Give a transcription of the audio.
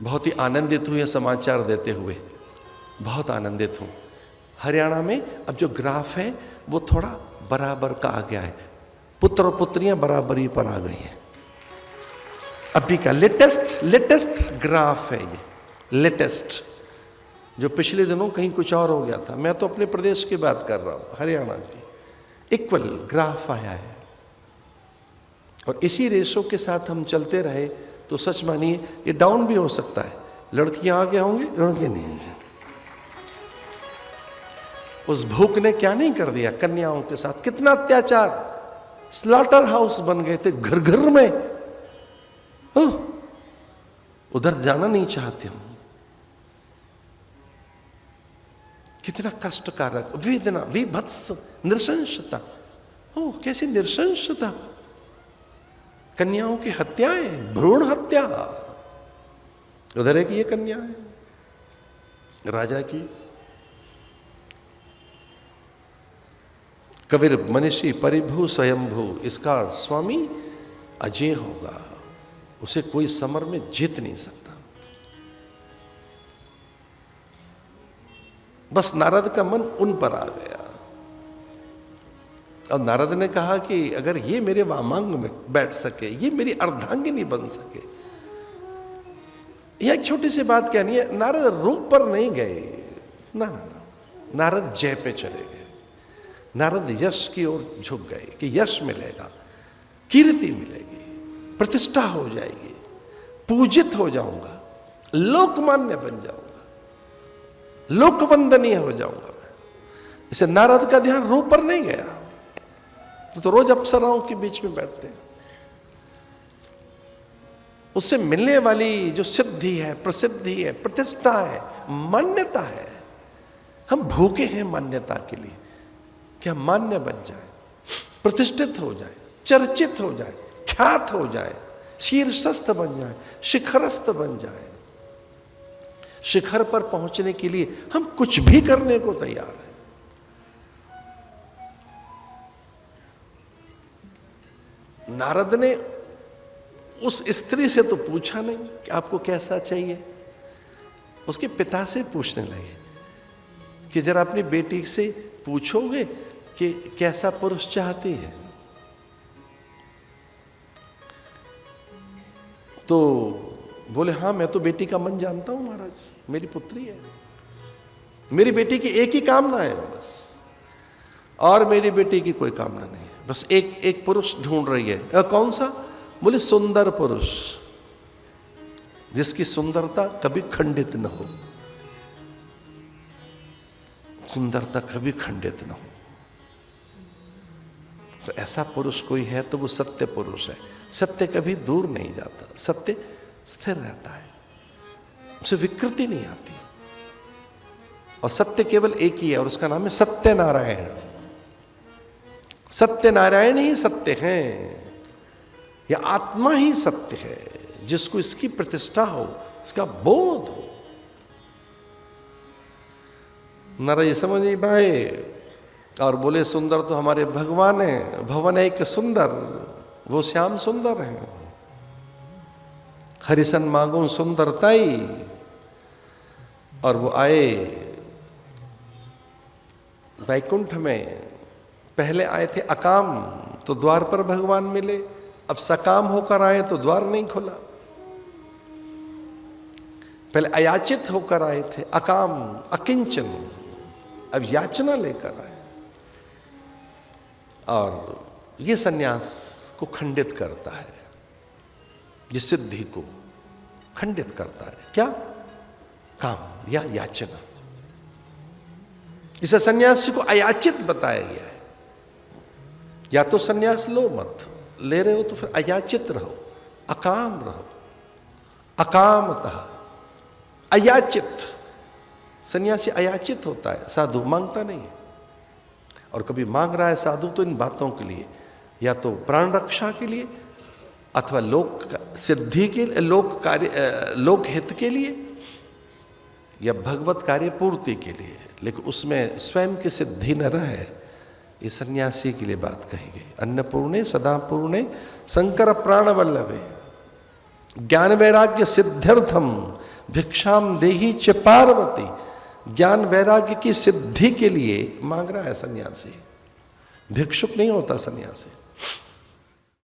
बहुत ही आनंदित हूँ यह समाचार देते हुए, बहुत आनंदित हूँ। हरियाणा में अब जो ग्राफ है वो थोड़ा बराबर का आ गया है, पुत्र और पुत्रियां बराबरी पर आ गई हैं। अभी का लेटेस्ट ग्राफ है ये, लेटेस्ट, जो पिछले दिनों कहीं कुछ और हो गया था। मैं तो अपने प्रदेश की बात कर रहा हूं, हरियाणा की। इक्वल ग्राफ आया है, और इसी रेशो के साथ हम चलते रहे तो सच मानिए ये डाउन भी हो सकता है। लड़कियां आगे होंगी, लड़के नहीं। उस भूख ने क्या नहीं कर दिया कन्याओं के साथ, कितना अत्याचार, स्लॉटर हाउस बन गए थे घर घर में। उधर जाना नहीं चाहते हम। कितना कष्टकारक, वेदना, विभत्स, नृशंसता। कैसी नृशंसता, कन्याओं की हत्याएं, भ्रूण हत्या। उधर एक ये कन्या है राजा की। कबीर मनीषी परिभू स्वयंभू, इसका स्वामी अजय होगा, उसे कोई समर में जीत नहीं सकता। बस नारद का मन उन पर आ गया, और नारद ने कहा कि अगर ये मेरे वामांग में बैठ सके, ये मेरी अर्धांगिनी बन सके। यह एक छोटी सी बात कहनी है, नारद रूप पर नहीं गए, ना, नारद जय पे चले गए। नारद यश की ओर झुक गए कि यश मिलेगा, कीर्ति मिलेगी, प्रतिष्ठा हो जाएगी, पूजित हो जाऊंगा, लोकमान्य बन जाऊंगा, लोकवंदनीय हो जाऊंगा मैं। इसे नारद का ध्यान रूप पर नहीं गया, तो रोज अप्सराओं के बीच में बैठते हैं। उससे मिलने वाली जो सिद्धि है, प्रसिद्धि है, प्रतिष्ठा है, मान्यता है, हम भूखे हैं मान्यता के लिए कि हम मान्य बन जाए, प्रतिष्ठित हो जाए, चर्चित हो जाए, ख्यात हो जाए, शीर्षस्थ बन जाए, शिखरस्थ बन जाए। शिखर पर पहुंचने के लिए हम कुछ भी करने को तैयार हैं। नारद ने उस स्त्री से तो पूछा नहीं कि आपको कैसा चाहिए, उसके पिता से पूछने लगे कि जरा अपनी बेटी से पूछोगे कि कैसा पुरुष चाहती है। तो बोले हाँ, मैं तो बेटी का मन जानता हूं महाराज, मेरी पुत्री है, मेरी बेटी की एक ही कामना है बस, और मेरी बेटी की कोई कामना नहीं है, बस एक पुरुष ढूंढ रही है। कौन सा? बोले सुंदर पुरुष, जिसकी सुंदरता कभी खंडित न हो, सुंदरता कभी खंडित न हो। तो ऐसा पुरुष कोई है तो वो सत्य पुरुष है। सत्य कभी दूर नहीं जाता, सत्य स्थिर रहता है, उसे विकृति नहीं आती। और सत्य केवल एक ही है, और उसका नाम है सत्यनारायण। सत्यनारायण ही सत्य हैं, या आत्मा ही सत्य है। जिसको इसकी प्रतिष्ठा हो, इसका बोध हो। नारद ये समझ नहीं पाए और बोले सुंदर तो हमारे भगवान है, भवन है एक सुंदर, वो श्याम सुंदर है। हरिसन मांगो सुंदरताई। और वो आए वैकुंठ में, पहले आए थे अकाम, तो द्वार पर भगवान मिले। अब सकाम होकर आए तो द्वार नहीं खुला। पहले अयाचित होकर आए थे, अकाम, अकिंचन, अब याचना लेकर आए। और ये सन्यास को खंडित करता है, ये सिद्धि को खंडित करता है। क्या? काम या याचना। इसे सन्यासी को अयाचित बताया गया है। या तो सन्यास लो मत, ले रहे हो तो फिर अयाचित रहो, अकाम रहो, अकामतः अयाचित। सन्यासी अयाचित होता है, साधु मांगता नहीं है। और कभी मांग रहा है साधु तो इन बातों के लिए, या तो प्राण रक्षा के लिए, अथवा लोक सिद्धि के लिए, लोक कार्य, लोक हित के लिए, या भगवत कार्य पूर्ति के लिए, लेकिन उसमें स्वयं की सिद्धि न रहे। ये सन्यासी के लिए बात कही गई। अन्नपूर्णे सदापूर्णे शंकर प्राण वल्लभे ज्ञान वैराग्य सिद्ध्यर्थम भिक्षाम देही च पार्वती, ज्ञान वैराग्य की सिद्धि के लिए मांग रहा है सन्यासी, भिक्षुक नहीं होता सन्यासी।